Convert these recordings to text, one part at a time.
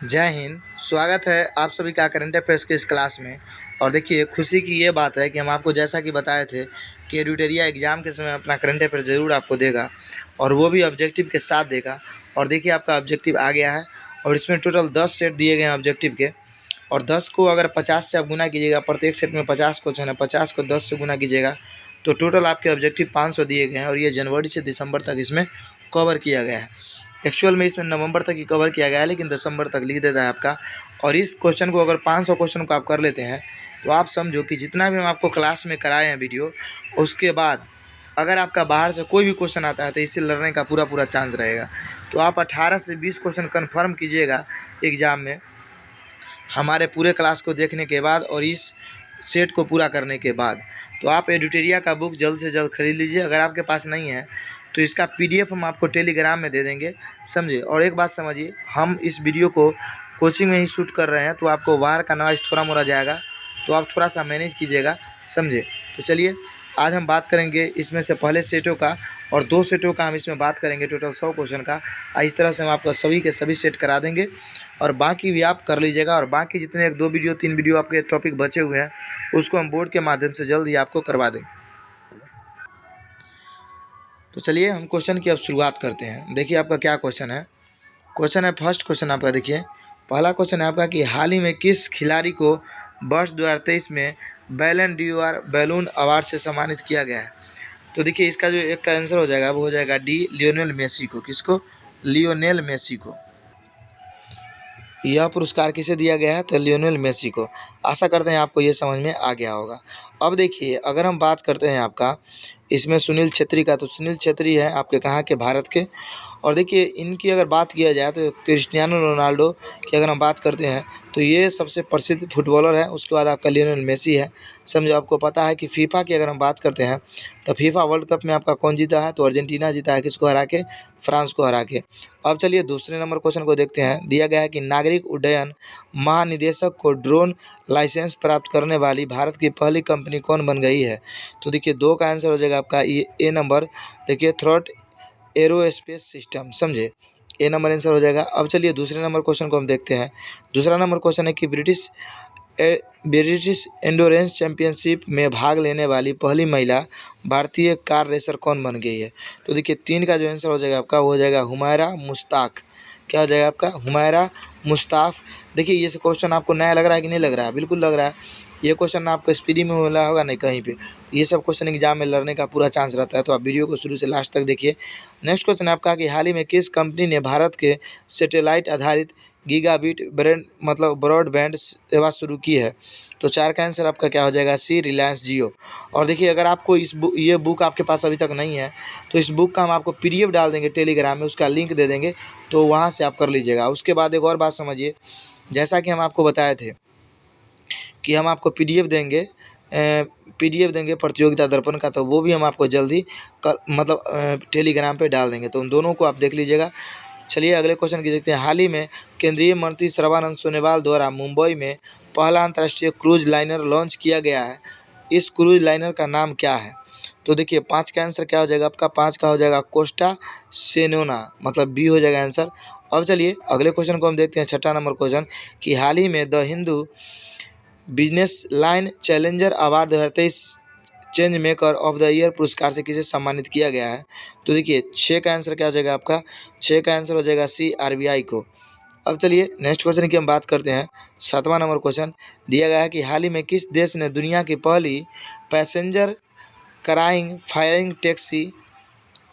जय हिंद। स्वागत है आप सभी का करंट अफेयर्स के इस क्लास में। और देखिए, खुशी की ये बात है कि हम आपको जैसा कि बताए थे कि एडुटेरिया एग्ज़ाम के समय अपना करंट अफेयर ज़रूर आपको देगा, और वो भी ऑब्जेक्टिव के साथ देगा। और देखिए, आपका ऑब्जेक्टिव आ गया है और इसमें टोटल 10 सेट दिए गए हैं ऑब्जेक्टिव के। और 10 को अगर 50 से आप गुना कीजिएगा, प्रत्येक सेट में 50 क्वेश्चन है, 50 को 10 से गुना कीजिएगा तो टोटल आपके ऑब्जेक्टिव 500 दिए गए हैं। और ये जनवरी से दिसंबर तक इसमें कवर किया गया है। एक्चुअल में इसमें नवंबर तक ही कवर किया गया है, लेकिन दिसंबर तक लिख देता है आपका। और इस क्वेश्चन को अगर 500 क्वेश्चन को आप कर लेते हैं तो आप समझो कि जितना भी हम आपको क्लास में कराए हैं वीडियो, उसके बाद अगर आपका बाहर से कोई भी क्वेश्चन आता है तो इससे लड़ने का पूरा पूरा चांस रहेगा। तो आप 18 से 20 क्वेश्चन कन्फर्म कीजिएगा एग्ज़ाम में, हमारे पूरे क्लास को देखने के बाद और इस सेट को पूरा करने के बाद। तो आप एडुटेरिया का बुक जल्द से जल्द खरीद लीजिए। अगर आपके पास नहीं है तो इसका पीडीएफ हम आपको टेलीग्राम में दे देंगे, समझे। और एक बात समझिए, हम इस वीडियो को कोचिंग में ही शूट कर रहे हैं, तो आपको बाहर का नॉइज़ थोड़ा मोड़ा जाएगा, तो आप थोड़ा सा मैनेज कीजिएगा, समझे। तो चलिए, आज हम बात करेंगे इसमें से पहले सेटों का, और 2 सेटों का हम इसमें बात करेंगे, टोटल 100 क्वेश्चन का। इस तरह से हम आपको सभी के सभी सेट करा देंगे, और बाकी भी आप कर लीजिएगा। और बाकी जितने 1-2 वीडियो 3 वीडियो आपके टॉपिक बचे हुए हैं, उसको हम बोर्ड के माध्यम से जल्द ही आपको करवा देंगे। तो चलिए, हम क्वेश्चन की अब शुरुआत करते हैं। देखिए, आपका क्या क्वेश्चन है। क्वेश्चन है, फर्स्ट क्वेश्चन आपका देखिए, पहला क्वेश्चन है आपका कि हाल ही में किस खिलाड़ी को वर्ष 2023 में बैलन डीआर बैलून अवार्ड से सम्मानित किया गया है। तो देखिए, इसका जो एक का आंसर हो जाएगा वो हो जाएगा डी, लियोनेल मेसी को। किसको? लियोनेल मेसी को। यह पुरस्कार किसे दिया गया है? तो लियोनेल मेसी को। आशा करते हैं आपको ये समझ में आ गया होगा। अब देखिए, अगर हम बात करते हैं आपका इसमें सुनील छेत्री का, तो सुनील छेत्री है आपके कहाँ के? भारत के। और देखिए, इनकी अगर बात किया जाए तो क्रिस्टियानो रोनाल्डो की अगर हम बात करते हैं तो ये सबसे प्रसिद्ध फुटबॉलर है। उसके बाद आपका लियोनेल मेसी है, समझो। आपको पता है कि फीफा की अगर हम बात करते हैं तो फीफा वर्ल्ड कप में आपका कौन जीता है? तो अर्जेंटीना जीता है। किसको हरा के? फ्रांस को हरा के। अब चलिए, दूसरे नंबर क्वेश्चन को देखते हैं। दिया गया है कि नागरिक उड्डयन महानिदेशक को ड्रोन लाइसेंस प्राप्त करने वाली भारत की पहली कंपनी कौन बन गई है? तो देखिए, 2 का आंसर हो जाएगा आपका ए नंबर। देखिए, थ्रॉट एरोस्पेस सिस्टम, समझे। ए नंबर आंसर हो जाएगा। अब चलिए, दूसरे नंबर क्वेश्चन को हम देखते हैं। दूसरा नंबर क्वेश्चन है कि ब्रिटिश एंडोरेंस चैंपियनशिप में भाग लेने वाली पहली महिला भारतीय कार रेसर कौन बन गई है? तो देखिए, 3 का जो आंसर हो जाएगा आपका वो हो जाएगा हुमैरा मुश्ताक। क्या हो जाएगा आपका? हुमैरा मुश्ताफ। देखिए, ये क्वेश्चन आपको नया लग रहा है कि नहीं लग रहा है? बिल्कुल लग रहा है। ये क्वेश्चन आपको स्पीडी में मिला होगा नहीं कहीं पे। ये सब क्वेश्चन एग्जाम में लड़ने का पूरा चांस रहता है, तो आप वीडियो को शुरू से लास्ट तक देखिए। नेक्स्ट क्वेश्चन आपका कि हाल ही में किस कंपनी ने भारत के सैटेलाइट आधारित गीगाबिट ब्रॉडबैंड सेवा शुरू की है? तो 4 का आंसर आपका क्या हो जाएगा? सी, रिलायंस जियो। और देखिए, अगर आपको ये बुक आपके पास अभी तक नहीं है तो इस बुक का हम आपको पीडीएफ डाल देंगे टेलीग्राम में, उसका लिंक दे देंगे, तो वहाँ से आप कर लीजिएगा। उसके बाद एक और बात समझिए, जैसा कि हम आपको बताए थे कि हम आपको पीडीएफ देंगे प्रतियोगिता दर्पण का, तो वो भी हम आपको जल्दी टेलीग्राम पे डाल देंगे, तो उन दोनों को आप देख लीजिएगा। चलिए, अगले क्वेश्चन की देखते हैं। हाल ही में केंद्रीय मंत्री सर्बानंद सोनोवाल द्वारा मुंबई में पहला अंतर्राष्ट्रीय क्रूज लाइनर लॉन्च किया गया है। इस क्रूज लाइनर का नाम क्या है? तो देखिए, 5 का आंसर क्या हो जाएगा आपका? 5 का हो जाएगा कोस्टा सेनोना, मतलब बी हो जाएगा आंसर। अब चलिए, अगले क्वेश्चन को हम देखते हैं। छठा नंबर क्वेश्चन कि हाल ही में the Hindu business line challenger award 2023 change maker of the year पुरस्कार से किसे सम्मानित किया गया है? तो देखिए, 6 का आंसर क्या हो जाएगा आपका? 6 का आंसर हो जाएगा सी, आरबीआई को। अब चलिए, नेक्स्ट क्वेश्चन की हम बात करते हैं। 7वां नंबर क्वेश्चन दिया गया है कि हाल ही में किस देश ने दुनिया की पहली पैसेंजर कराइंग फायरिंग टैक्सी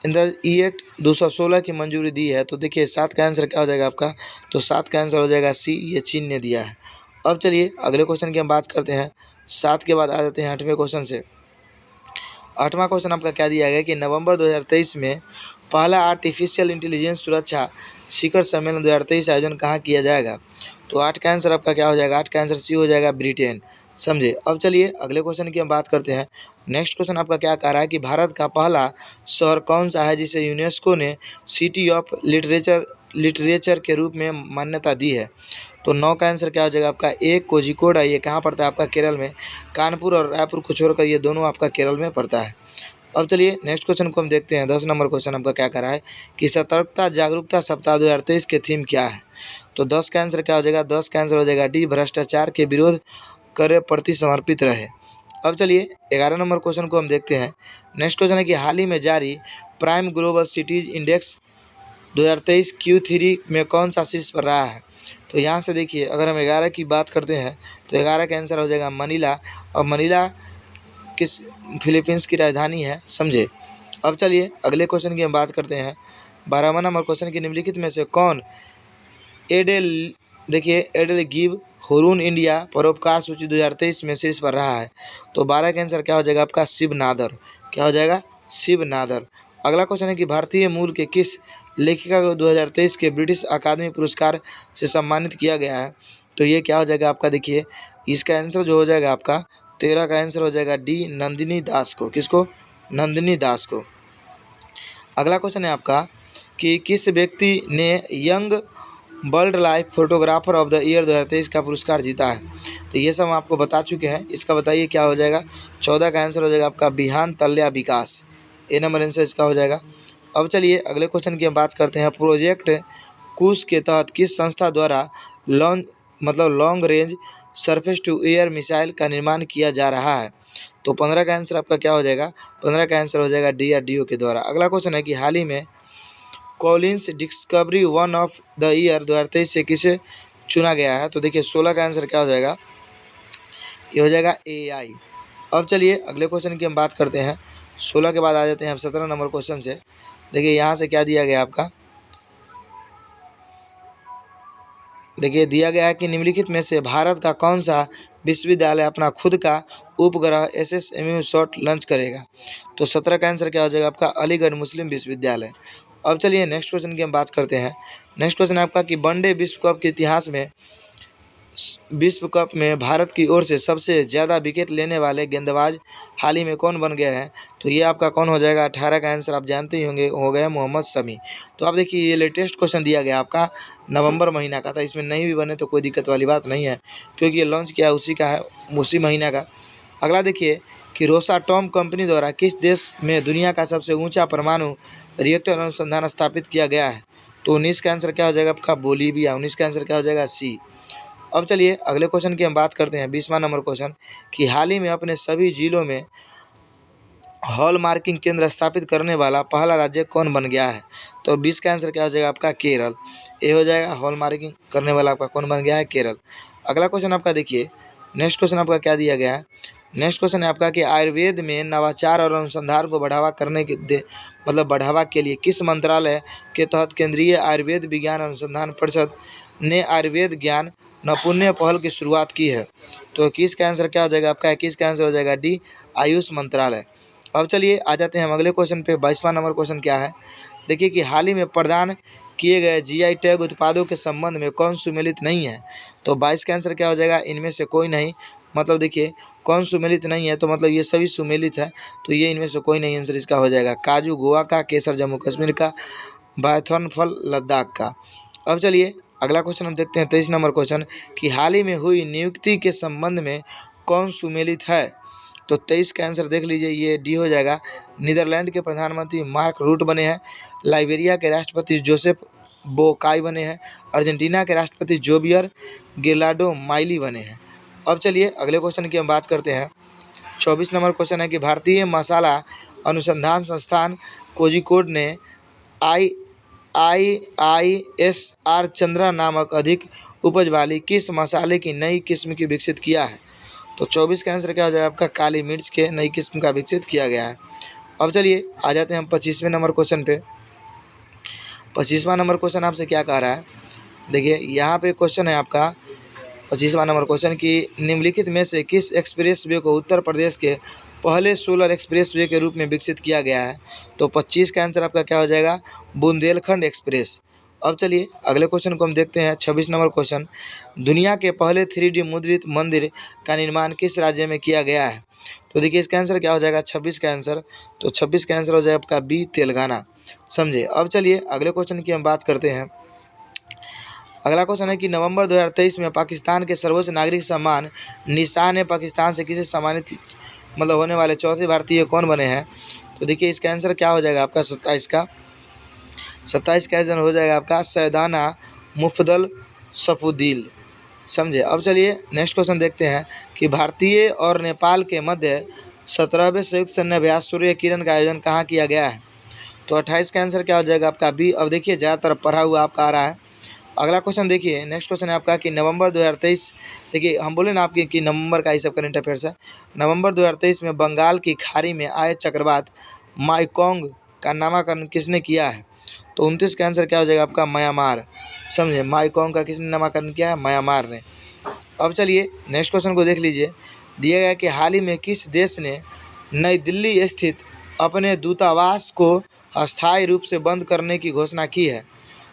इंटरजेट 216 की मंजूरी दी है? तो देखिए, 7 का आंसर क्या हो जाएगा आपका? तो 7 का आंसर हो जाएगा सी, ये चीन ने दिया है। अब चलिए, अगले क्वेश्चन की हम बात करते हैं। 7 के बाद आ जाते हैं 8वें क्वेश्चन से। 8वां क्वेश्चन आपका क्या दिया गया कि नवंबर 2023 में पहला आर्टिफिशियल इंटेलिजेंस सुरक्षा शिखर सम्मेलन 2023 आयोजन कहाँ किया जाएगा? तो 8 का आंसर आपका क्या हो जाएगा? 8 का आंसर सी हो जाएगा, ब्रिटेन, समझे। अब चलिए, अगले क्वेश्चन की हम बात करते हैं। नेक्स्ट क्वेश्चन आपका क्या कह रहा है कि भारत का पहला शहर कौन सा है जिसे यूनेस्को ने सिटी ऑफ लिटरेचर के रूप में मान्यता दी है? तो 9 का आंसर क्या हो जाएगा आपका? ए, कोझिकोड है। ये कहाँ पड़ता है आपका? केरल में। कानपुर और रायपुर को छोड़कर ये दोनों आपका केरल में पड़ता है। अब चलिए नेक्स्ट क्वेश्चन को हम देखते हैं। 10 नंबर क्वेश्चन आपका क्या कर रहा है कि सतर्कता जागरूकता सप्ताह 2023 के थीम क्या है। तो 10 का आंसर क्या हो जाएगा, 10 का आंसर हो जाएगा डी, भ्रष्टाचार के विरोध करे प्रति समर्पित रहे। अब चलिए 11 नंबर क्वेश्चन को हम देखते हैं। नेक्स्ट क्वेश्चन है कि हाल ही में जारी prime global cities index 2023 Q3 में कौन सा शीर्ष पर रहा है। तो यहाँ से देखिए, अगर हम 11 की बात करते हैं तो 11 का आंसर हो जाएगा मनीला। और मनीला किस फिलीपींस की राजधानी है, समझे। अब चलिए अगले क्वेश्चन की हम बात करते हैं। 12वां नंबर क्वेश्चन की निम्नलिखित में से कौन एडेल देखिए एडेल गिव हुरून इंडिया परोपकार सूची 2023 में शीर्ष पर रहा है। तो 12 का आंसर क्या हो जाएगा आपका शिव नादर। क्या हो जाएगा, शिव नादर। अगला क्वेश्चन है कि भारतीय मूल के किस लेखिका को 2023 के ब्रिटिश अकादमी पुरस्कार से सम्मानित किया गया है। तो ये क्या हो जाएगा आपका, देखिए इसका आंसर जो हो जाएगा आपका 13 का आंसर हो जाएगा डी, नंदिनी दास को। किसको, नंदिनी दास को। अगला क्वेश्चन है आपका कि किस व्यक्ति ने young world life photographer of the year 2023 का पुरस्कार जीता है। तो ये सब हम आपको बता चुके हैं। इसका बताइए क्या हो जाएगा। 14 का आंसर हो जाएगा आपका बिहान तल्या विकास। ए नंबर आंसर इसका हो जाएगा। अब चलिए अगले क्वेश्चन की हम बात करते हैं। प्रोजेक्ट कूस के तहत किस संस्था द्वारा long range surface to air missile का निर्माण किया जा रहा है। तो 15 का आंसर आपका क्या हो जाएगा, 15 का आंसर हो जाएगा DRDO के द्वारा। अगला क्वेश्चन है कि हाल ही में Collins discovery one of the year 2023 से किसे चुना गया है। तो देखिए 16 का आंसर क्या हो जाएगा, ये हो जाएगा AI। अब चलिए अगले क्वेश्चन की हम बात करते हैं। 16 के बाद आ जाते हैं हम 17 नंबर क्वेश्चन से। देखिए यहाँ से क्या दिया गया आपका, देखिए दिया गया है कि निम्नलिखित में से भारत का कौन सा विश्वविद्यालय अपना खुद का उपग्रह SSMU शॉट लॉन्च करेगा। तो 17 का आंसर क्या हो जाएगा आपका अलीगढ़ मुस्लिम विश्वविद्यालय। अब चलिए नेक्स्ट क्वेश्चन की हम बात करते हैं। नेक्स्ट क्वेश्चन है आपका कि वनडे विश्व कप के इतिहास में विश्व कप में भारत की ओर से सबसे ज़्यादा विकेट लेने वाले गेंदबाज हाल ही में कौन बन गए हैं। तो ये आपका कौन हो जाएगा, 18 का आंसर आप जानते ही होंगे, हो गया मोहम्मद शमी। तो आप देखिए ये लेटेस्ट क्वेश्चन दिया गया आपका नवंबर महीना का था। इसमें नहीं भी बने तो कोई दिक्कत वाली बात नहीं है, क्योंकि ये लॉन्च किया उसी का है, उसी महीना का। अगला देखिए कि रोसाटॉम कंपनी द्वारा किस देश में दुनिया का सबसे ऊंचा परमाणु रिएक्टर अनुसंधान स्थापित किया गया है। तो 19 का आंसर क्या हो जाएगा आपका बोलीविया। 19 का आंसर क्या हो जाएगा सी। अब चलिए अगले क्वेश्चन की हम बात करते हैं। 20वां नंबर क्वेश्चन कि हाल ही में अपने सभी जिलों में हॉल मार्किंग केंद्र स्थापित करने वाला पहला राज्य कौन बन गया है। तो 20 का आंसर क्या हो जाएगा आपका केरल। ये हो जाएगा हॉल मार्किंग करने वाला आपका कौन बन गया है, केरल। अगला क्वेश्चन आपका देखिए, नेक्स्ट क्वेश्चन आपका क्या दिया गया है। नेक्स्ट क्वेश्चन है आपका कि आयुर्वेद में नवाचार और अनुसंधान को बढ़ावा करने के बढ़ावा के लिए किस मंत्रालय के तहत केंद्रीय आयुर्वेद विज्ञान अनुसंधान परिषद ने आयुर्वेद ज्ञान नपुण्य पहल की शुरुआत की है। तो 21 का आंसर क्या हो जाएगा आपका, 21 का आंसर हो जाएगा डी, आयुष मंत्रालय। अब चलिए आ जाते हैं हम अगले क्वेश्चन पे। 22वां नंबर क्वेश्चन क्या है, देखिए कि हाल ही में प्रदान किए गए GI टैग उत्पादों के संबंध में कौन सुमेलित नहीं है। तो 22 का आंसर क्या हो जाएगा, इनमें से कोई नहीं। देखिए कौन सुमेलित नहीं है, तो ये सभी सुमेलित है। तो ये इनमें से कोई नहीं, आंसर इसका हो जाएगा काजू गोवा का, केसर जम्मू कश्मीर का, बायथन फल लद्दाख का। अब चलिए अगला क्वेश्चन हम देखते हैं। 23 नंबर क्वेश्चन कि हाल ही में हुई नियुक्ति के संबंध में कौन सुमेलित है। तो 23 का आंसर देख लीजिए, ये डी हो जाएगा। नीदरलैंड के प्रधानमंत्री मार्क रूट बने हैं, लाइबेरिया के राष्ट्रपति जोसेफ बोकाई बने हैं, अर्जेंटीना के राष्ट्रपति जोबियर गिलार्डो माइली बने हैं। अब चलिए अगले क्वेश्चन की हम बात करते हैं। 24 नंबर क्वेश्चन है कि भारतीय मसाला अनुसंधान संस्थान कोझिकोड ने IISR चंद्रा नामक अधिक उपज वाली किस मसाले की नई किस्म की विकसित किया है। तो 24 का आंसर क्या हो जाएगा आपका काली मिर्च के नई किस्म का विकसित किया गया है। अब चलिए आ जाते हैं हम 25वें नंबर क्वेश्चन पे। 25वां नंबर क्वेश्चन आपसे क्या कह रहा है, देखिए यहाँ पे क्वेश्चन है आपका 25वां नंबर क्वेश्चन की निम्नलिखित में से किस एक्सप्रेस वे को उत्तर प्रदेश के पहले सोलर एक्सप्रेस वे के रूप में विकसित किया गया है। तो 25 का आंसर आपका क्या हो जाएगा, बुंदेलखंड एक्सप्रेस। अब चलिए अगले क्वेश्चन को हम देखते हैं। 26 नंबर क्वेश्चन, दुनिया के पहले 3D मुद्रित मंदिर का निर्माण किस राज्य में किया गया है। तो देखिए इसका आंसर क्या हो जाएगा, 26 का आंसर। तो 26 का आंसर हो जाएगा आपका बी, तेलंगाना, समझे। अब चलिए अगले क्वेश्चन की हम बात करते हैं। अगला क्वेश्चन है कि नवंबर 2023 में पाकिस्तान के सर्वोच्च नागरिक सम्मान निशान-ए पाकिस्तान से किसे सम्मानित होने वाले चौथे भारतीय कौन बने हैं। तो देखिए इसका आंसर क्या हो जाएगा आपका 27 का आंसर हो जाएगा आपका सैदाना मुफदल सफुद्दीन। समझे। अब चलिए नेक्स्ट क्वेश्चन देखते हैं कि भारतीय और नेपाल के मध्य 17वें संयुक्त सैन्य अभ्यास सूर्य किरण का आयोजन कहाँ किया गया है। तो 28 का आंसर क्या हो जाएगा आपका बी। अब देखिए ज़्यादातर पढ़ा हुआ आपका आ रहा है। अगला क्वेश्चन देखिए, नेक्स्ट क्वेश्चन है आपका कि नवंबर 2023, देखिए हम बोले ना आपकी कि नवंबर का ही सब करंट अफेयर्स है। नवंबर 2023 में बंगाल की खाड़ी में आए चक्रवात माइकोंग का नामकरण किसने किया है। तो 29 का आंसर क्या हो जाएगा आपका म्यांमार। समझे। माइकोंग का किसने नामकरण किया है, म्यांमार ने। अब चलिए नेक्स्ट क्वेश्चन को देख लीजिए। दिया गया कि हाल ही में किस देश ने नई दिल्ली स्थित अपने दूतावास को अस्थायी रूप से बंद करने की घोषणा की है।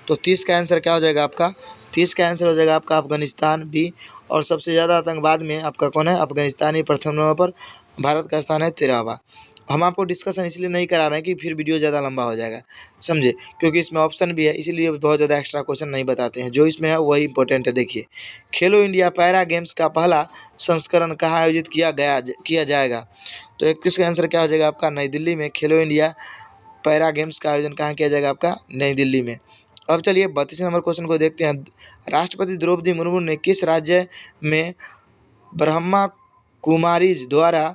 तो 30 का आंसर क्या हो जाएगा आपका, 30 का आंसर हो जाएगा आपका अफगानिस्तान भी। और सबसे ज़्यादा आतंकवाद में आपका कौन है, अफगानिस्तान ही प्रथम नंबर पर, भारत का स्थान है 13वां। हम आपको डिस्कशन इसलिए नहीं करा रहे हैं कि फिर वीडियो ज़्यादा लंबा हो जाएगा। समझे। क्योंकि इसमें ऑप्शन भी है, इसीलिए बहुत ज़्यादा एक्स्ट्रा क्वेश्चन नहीं बताते हैं, जो इसमें है वही इंपॉर्टेंट है। देखिए खेलो इंडिया पैरा गेम्स का पहला संस्करण कहाँ आयोजित किया जाएगा। तो 31 का आंसर क्या हो जाएगा आपका, नई दिल्ली में खेलो इंडिया पैरा गेम्स का आयोजन कहाँ किया जाएगा आपका, नई दिल्ली में। अब चलिए 32 नंबर क्वेश्चन को देखते हैं। राष्ट्रपति द्रौपदी मुर्मू ने किस राज्य में ब्रह्मा कुमारीज द्वारा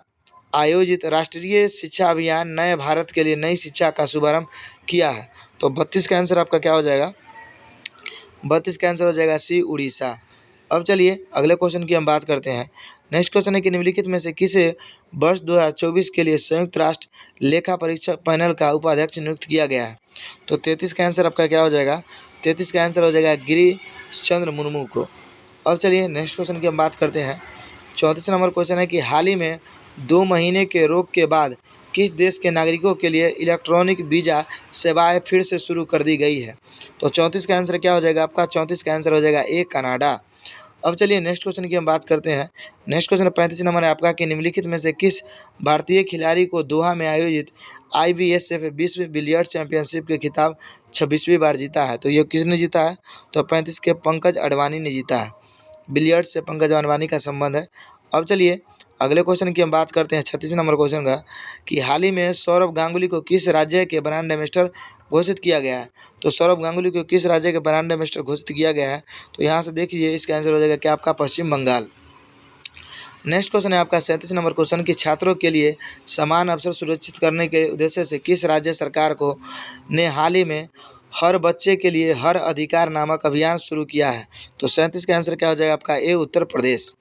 आयोजित राष्ट्रीय शिक्षा अभियान नए भारत के लिए नई शिक्षा का शुभारंभ किया है। तो 32 का आंसर आपका क्या हो जाएगा, 32 का आंसर हो जाएगा सी, उड़ीसा। अब चलिए अगले क्वेश्चन की हम बात करते हैं। नेक्स्ट क्वेश्चन है कि निम्नलिखित में से किसे वर्ष 2024 के लिए संयुक्त राष्ट्र लेखा परीक्षक पैनल का उपाध्यक्ष नियुक्त किया गया है। तो 33 का आंसर आपका क्या हो जाएगा, 33 का आंसर हो जाएगा गिरीश चंद्र मुर्मू को। अब चलिए नेक्स्ट क्वेश्चन की हम बात करते हैं। 34 नंबर क्वेश्चन है कि हाल ही में 2 महीने के रोक के बाद किस देश के नागरिकों के लिए इलेक्ट्रॉनिक वीज़ा सेवाएं फिर से शुरू कर दी गई है। तो 34 का आंसर क्या हो जाएगा आपका, 34 का आंसर हो जाएगा ए, कनाडा। अब चलिए नेक्स्ट क्वेश्चन की हम बात करते हैं। नेक्स्ट क्वेश्चन 35 नंबर है आपका कि निम्नलिखित में से किस भारतीय खिलाड़ी को दोहा में आयोजित IBSF विश्व बिलियर्ड्स चैंपियनशिप के खिताब 26वीं बार जीता है। तो ये किसने जीता है, तो 35 के पंकज अडवाणी ने जीता है। बिलियर्ड्स से पंकज अडवाणी का संबंध है। अब चलिए अगले क्वेश्चन की हम बात करते हैं 36 नंबर क्वेश्चन का कि हाल ही में सौरभ गांगुली को किस राज्य के ब्रांड एम्बेसडर घोषित किया गया है। तो सौरभ गांगुली को किस राज्य के ब्रांड एम्बेसडर घोषित किया गया है। तो यहाँ से देखिए इसका आंसर हो जाएगा क्या आपका, पश्चिम बंगाल। नेक्स्ट क्वेश्चन है आपका 37 नंबर क्वेश्चन कि छात्रों के लिए समान अवसर सुनिश्चित करने के उद्देश्य से किस राज्य सरकार को ने हाल ही में हर बच्चे के लिए हर अधिकार नामक अभियान शुरू किया है। तो 37 का आंसर क्या हो जाएगा आपका ए, उत्तर प्रदेश।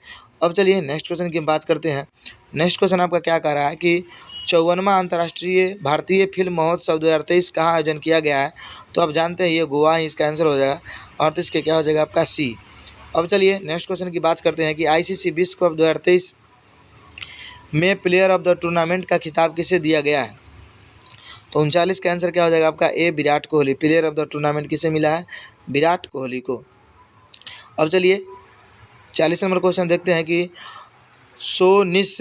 अब चलिए नेक्स्ट क्वेश्चन की बात करते हैं। नेक्स्ट क्वेश्चन आपका क्या कह रहा है कि 54वां अंतर्राष्ट्रीय भारतीय फिल्म महोत्सव 2023 कहाँ आयोजन किया गया है। तो आप जानते हैं ये गोवा ही इसका आंसर हो जाएगा। 38 के क्या हो जाएगा आपका सी। अब चलिए नेक्स्ट क्वेश्चन की बात करते हैं कि ICC विश्व कप 2023 में प्लेयर ऑफ द टूर्नामेंट का खिताब किसे दिया गया है। तो 39 का आंसर क्या हो जाएगा आपका A, Virat Kohli. Player of the tournament किसे मिला है, विराट कोहली को। अब चलिए 40 नंबर क्वेश्चन देखते हैं कि सोनिस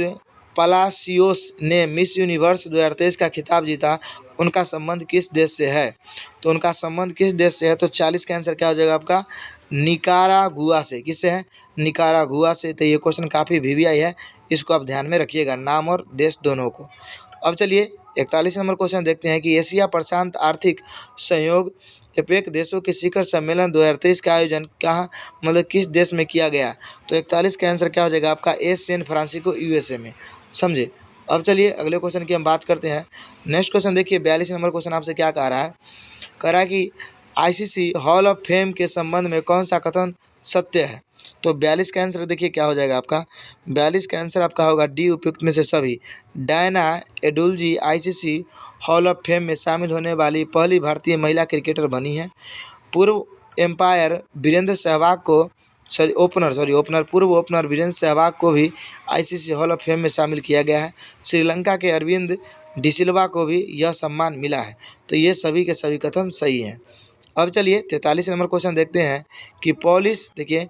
पलासियोस ने मिस यूनिवर्स 2023 का खिताब जीता, उनका संबंध किस देश से है। तो उनका संबंध किस देश से है, तो 40 का आंसर क्या हो जाएगा आपका, निकारागुआ से। किससे है, निकारागुआ से। तो ये क्वेश्चन काफ़ी VVI है, इसको आप ध्यान में रखिएगा, नाम और देश दोनों को। अब चलिए 41 नंबर क्वेश्चन देखते हैं कि एशिया प्रशांत आर्थिक सहयोग एपेक देशों के शिखर सम्मेलन 2023 का आयोजन कहाँ, मतलब किस देश में किया गया। तो 41 का आंसर क्या हो जाएगा आपका ए, सैन फ्रांसिस्को USA में। समझे। अब चलिए अगले क्वेश्चन की हम बात करते हैं। नेक्स्ट क्वेश्चन देखिए 42 नंबर क्वेश्चन आपसे क्या कह रहा है, कह रहा है कि ICC हॉल ऑफ फेम के संबंध में कौन सा कथन सत्य है। तो 42 का आंसर देखिए क्या हो जाएगा आपका, 42 का आंसर आपका होगा डी, उपयुक्त में से सभी। Diana Edulji ICC hall of fame में शामिल होने वाली पहली भारतीय महिला क्रिकेटर बनी है। पूर्व एम्पायर वीरेंद्र सहवाग को ओपनर पूर्व ओपनर वीरेंद्र सहवाग को भी ICC हॉल ऑफ फेम में शामिल किया गया है। श्रीलंका के अरविंद डिसिल्वा को भी यह सम्मान मिला है। तो ये सभी के सभी कथन सही हैं। अब चलिए 43 नंबर क्वेश्चन देखते हैं कि पॉलिश, देखिए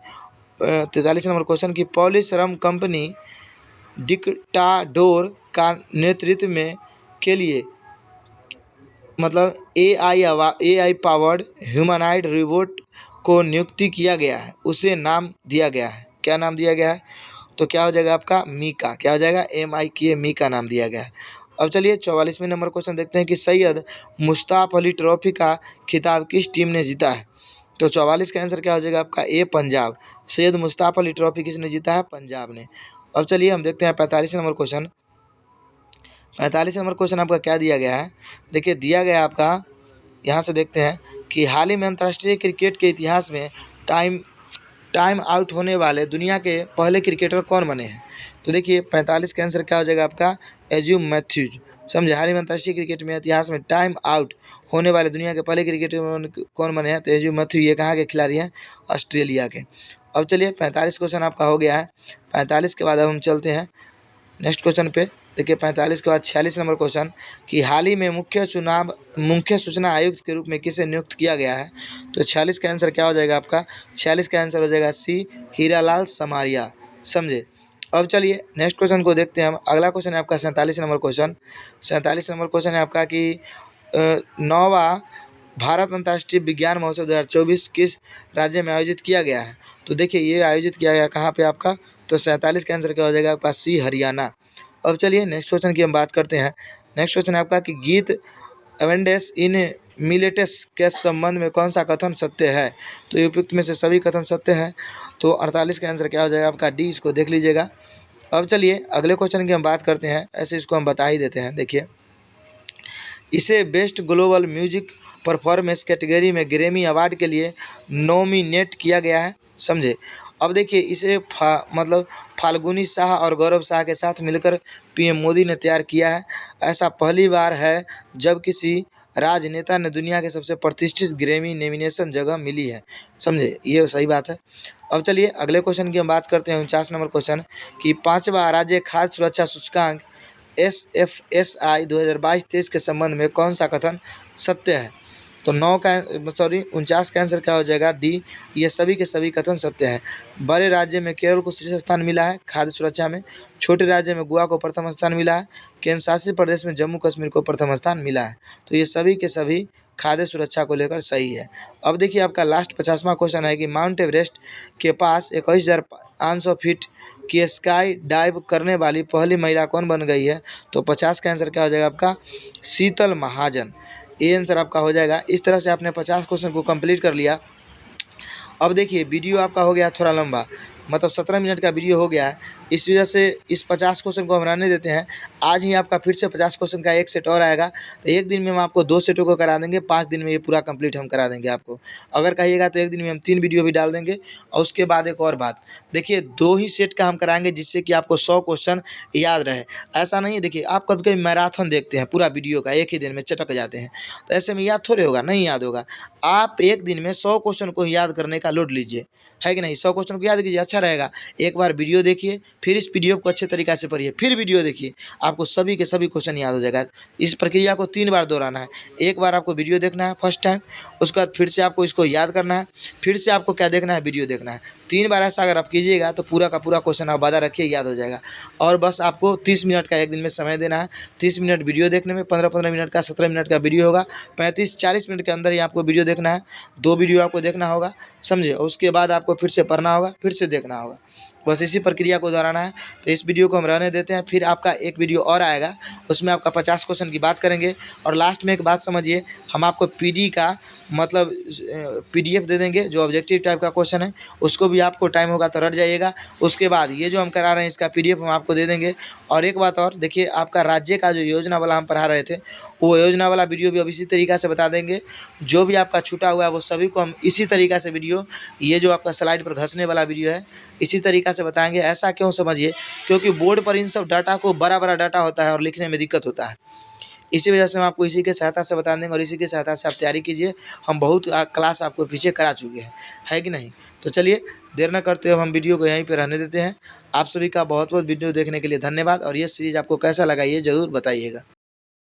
43 नंबर क्वेश्चन की पॉलिश रम कंपनी डिक्टाडोर का नेतृत्व में के लिए मतलब AI पावर्ड ह्यूमनाइड रोबोट को नियुक्ति किया गया है, उसे नाम दिया गया है, क्या नाम दिया गया है। तो क्या हो जाएगा आपका मीका, क्या हो जाएगा MIKA, मीका नाम दिया गया है। अब चलिए 44वें नंबर क्वेश्चन देखते हैं कि सैयद मुश्ताक अली ट्रॉफी का खिताब किस टीम ने जीता है। तो 44 का आंसर क्या हो जाएगा आपका ए पंजाब। सैयद मुश्ताक अली ट्रॉफी किसने जीता है, पंजाब ने। अब चलिए हम देखते हैं 45 नंबर क्वेश्चन। 45 नंबर क्वेश्चन आपका क्या दिया गया है, देखिए दिया गया आपका, यहाँ से देखते हैं कि हाल ही में अंतर्राष्ट्रीय क्रिकेट के इतिहास में टाइम आउट होने वाले दुनिया के पहले क्रिकेटर कौन बने हैं। तो देखिए 45 का आंसर क्या हो जाएगा आपका एज्यूम मैथ्यूज। समझे, हाल ही में अंतर्राष्ट्रीय क्रिकेट में इतिहास में टाइम आउट होने वाले दुनिया के पहले क्रिकेटर कौन बने हैं, तो एज्यूम मैथ्यू। ये कहाँ के खिलाड़ी हैं, ऑस्ट्रेलिया के। अब चलिए 45 क्वेश्चन आपका हो गया है। 45 के बाद अब हम चलते हैं नेक्स्ट क्वेश्चन पे। देखिए 45 के बाद 46 नंबर क्वेश्चन कि हाल ही में मुख्य सूचना आयुक्त के रूप में किसे नियुक्त किया गया है। तो 46 का आंसर क्या हो जाएगा आपका, 46 का आंसर हो जाएगा सी हीरालाल समारिया। समझे। अब चलिए नेक्स्ट क्वेश्चन को देखते हैं हम। अगला क्वेश्चन है आपका 47 नंबर क्वेश्चन। 47 नंबर क्वेश्चन है आपका कि 9वां भारत अंतर्राष्ट्रीय विज्ञान महोत्सव 2024 किस राज्य में आयोजित किया गया है। तो देखिए ये आयोजित किया गया कहाँ पे आपका, तो 47 का आंसर क्या हो जाएगा आपका सी हरियाणा। अब चलिए नेक्स्ट क्वेश्चन की हम बात करते हैं। नेक्स्ट क्वेश्चन है आपका कि गीत एवेंडेस इन मिलेटस के संबंध में कौन सा कथन सत्य है। तो उपयुक्त में से सभी कथन सत्य हैं। तो 48 का आंसर क्या हो जाएगा आपका डी, इसको देख लीजिएगा। अब चलिए अगले क्वेश्चन की हम बात करते हैं, ऐसे इसको हम बता ही देते हैं। देखिए इसे best global music performance category में ग्रैमी अवार्ड के लिए नॉमिनेट किया गया है। समझे। अब देखिए इसे मतलब फाल्गुनी शाह और गौरव शाह के साथ मिलकर पीएम मोदी ने तैयार किया है। ऐसा पहली बार है जब किसी राजनेता ने दुनिया के सबसे प्रतिष्ठित ग्रैमी नॉमिनेशन जगह मिली है। समझे, ये सही बात है। अब चलिए अगले क्वेश्चन की हम बात करते हैं 49 नंबर क्वेश्चन कि 5वां राज्य खाद्य सुरक्षा सूचकांक SFSI 2022-23 के संबंध में कौन सा कथन सत्य है। तो 49 का आंसर क्या हो जाएगा डी, ये सभी के सभी कथन सत्य हैं। बड़े राज्य में केरल को शीर्ष स्थान मिला है खाद्य सुरक्षा में, छोटे राज्य में गोवा को प्रथम स्थान मिला है, केंद्र शासित प्रदेश में जम्मू कश्मीर को प्रथम स्थान मिला है। तो ये सभी के सभी खाद्य सुरक्षा को लेकर सही है। अब देखिए आपका लास्ट 50वां क्वेश्चन है कि माउंट एवरेस्ट के पास 21,500 फीट की स्काई डाइव करने वाली पहली महिला कौन बन गई है। तो 50 का आंसर क्या हो जाएगा आपका शीतल महाजन। ये आंसर आपका हो जाएगा। इस तरह से आपने 50 क्वेश्चन को कंप्लीट कर लिया। अब देखिए वीडियो आपका हो गया थोड़ा लंबा, मतलब 17 मिनट का वीडियो हो गया है। इस वजह से इस 50 क्वेश्चन को हम रहने देते हैं। आज ही आपका फिर से 50 क्वेश्चन का एक सेट और आएगा। तो एक दिन में हम आपको 2 सेटों को करा देंगे, 5 दिन में ये पूरा कंप्लीट हम करा देंगे आपको। अगर कहिएगा तो एक दिन में हम 3 वीडियो भी डाल देंगे। और उसके बाद एक और बात, देखिए 2 ही सेट का हम कराएंगे जिससे कि आपको 100 क्वेश्चन याद रहे। ऐसा नहीं है, देखिए आप कभी कभी मैराथन देखते हैं पूरा वीडियो का, एक ही दिन में चटक जाते हैं, तो ऐसे में याद थोड़े होगा, नहीं याद होगा। आप एक दिन में 100 क्वेश्चन को याद करने का लोड लीजिए, है कि नहीं। 100 क्वेश्चन को याद कीजिए, अच्छा रहेगा। एक बार वीडियो देखिए, फिर इस पीडीएफ को अच्छे तरीक़े से पढ़िए, फिर वीडियो देखिए, आपको सभी के सभी क्वेश्चन याद हो जाएगा। इस प्रक्रिया को 3 बार दोहराना है। एक बार आपको वीडियो देखना है फर्स्ट टाइम, उसके बाद फिर से आपको इसको याद करना है, फिर से आपको क्या देखना है, वीडियो देखना है। 3 बार ऐसा अगर आप कीजिएगा तो पूरा का पूरा क्वेश्चन आप वादा रखिए याद हो जाएगा। और बस आपको 30 मिनट का एक दिन में समय देना है। 30 मिनट वीडियो देखने में, 15-15 मिनट का 17 मिनट का वीडियो होगा। 35-40 मिनट के अंदर ही आपको वीडियो देखना है। 2 वीडियो आपको देखना होगा, समझे। और उसके बाद आपको फिर से पढ़ना होगा, फिर से देखना होगा। बस इसी प्रक्रिया को दोहराना है। तो इस वीडियो को हम रहने देते हैं, फिर आपका एक वीडियो और आएगा, उसमें आपका 50 क्वेश्चन की बात करेंगे। और लास्ट में एक बात समझिए, हम आपको पीडी का मतलब पीडीएफ दे देंगे जो ऑब्जेक्टिव टाइप का क्वेश्चन है, उसको भी आपको टाइम होगा तो रट जाइएगा। उसके बाद ये जो हम करा रहे हैं इसका पीडीएफ हम आपको दे देंगे। और एक बात और देखिए, आपका राज्य का जो योजना वाला हम पढ़ा रहे थे, वो योजना वाला वीडियो भी अब इसी तरीक़ा से बता देंगे। जो भी आपका छूटा हुआ है वो सभी को हम इसी तरीक़ा से वीडियो, ये जो आपका स्लाइड पर घसने वाला वीडियो है, इसी तरीक़ा से बताएंगे। ऐसा क्यों समझिए, क्योंकि बोर्ड पर इन सब डाटा को बड़ा डाटा होता है और लिखने में दिक्कत होता है। इसी वजह से हम आपको इसी के सहायता से बता देंगे और इसी की सहायता से आप तैयारी कीजिए। हम बहुत क्लास आपको पीछे करा चुके हैं, है कि नहीं। तो चलिए देर न करते हुए हम वीडियो को यहीं पे रहने देते हैं। आप सभी का बहुत बहुत वीडियो देखने के लिए धन्यवाद। और ये सीरीज़ आपको कैसा लगा ये ज़रूर बताइएगा।